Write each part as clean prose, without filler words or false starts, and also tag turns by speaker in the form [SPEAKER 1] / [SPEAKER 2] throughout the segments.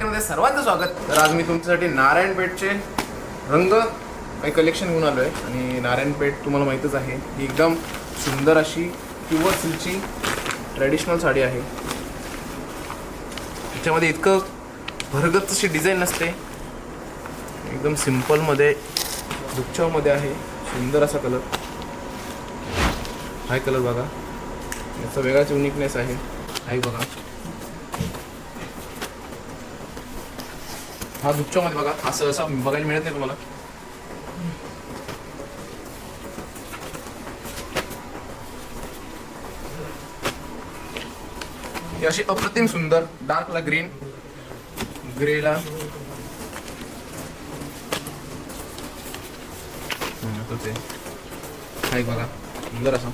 [SPEAKER 1] पेठमध्ये सर्वांचं स्वागत. तर आज मी तुमच्यासाठी नारायणपेठचे रंग काही कलेक्शन घेऊन आलो आहे. आणि नारायणपेठ तुम्हाला माहीतच आहे, ही एकदम सुंदर अशी प्युअर सिल्कची ट्रेडिशनल साडी आहे. त्याच्यामध्ये इतकं भरगत अशी डिझाईन नसते, एकदम सिम्पलमध्ये दुपछावमध्ये आहे. सुंदर असा कलर, हाय कलर बघा, याचा वेगळाच युनिकनेस आहे. हाय बघा, हा दुपछावमध्ये बघा, असं बघायला मिळत नाही तुम्हाला. ही अशी अप्रतिम सुंदर डार्कला ग्रीन, ग्रेला हाय बघा, सुंदर असा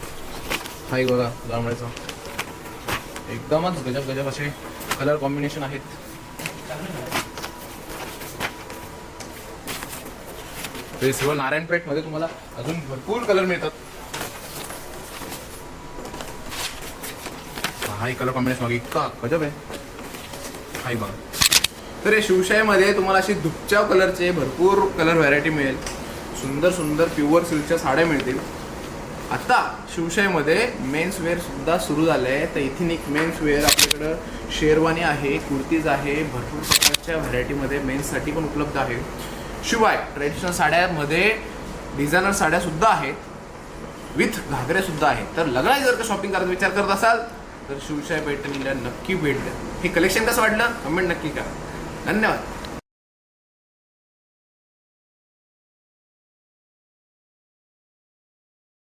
[SPEAKER 1] हाय बघा, जांभळ्याचा एकदमच गजब गजब असे कलर कॉम्बिनेशन आहेत. ते सर्व नारायणपेठमध्ये तुम्हाला अजून भरपूर कलर मिळतात. हाय कलर कॉम्बिनेशन बघा, इतका गजब आहे. हाय बघा, तर हे शिवशाहीमध्ये तुम्हाला अशी दुपचाव कलरचे भरपूर कलर व्हरायटी मिळेल. सुंदर सुंदर प्युअर सिल्कच्या साड्या मिळतील. आता शिवशाहीमध्ये मेन्स वेअर सुद्धा सुरू झालं आहे. तर इथेनिक मेन्स वेअर आपल्याकडं शेरवानी आहे, कुर्तीज आहे, भरपूर प्रकारच्या व्हरायटीमध्ये मेन्ससाठी पण उपलब्ध आहे. शिवाय ट्रेडिशनल साड्यामध्ये डिझायनर साड्यासुद्धा आहेत, विथ घागऱ्यासुद्धा आहेत. तर लग्नाची जर का शॉपिंग करायचा विचार करत असाल तर शिवशाही पैठणीला नक्की भेट द्या. हे कलेक्शन कसं वाटलं कमेंट नक्की करा. धन्यवाद.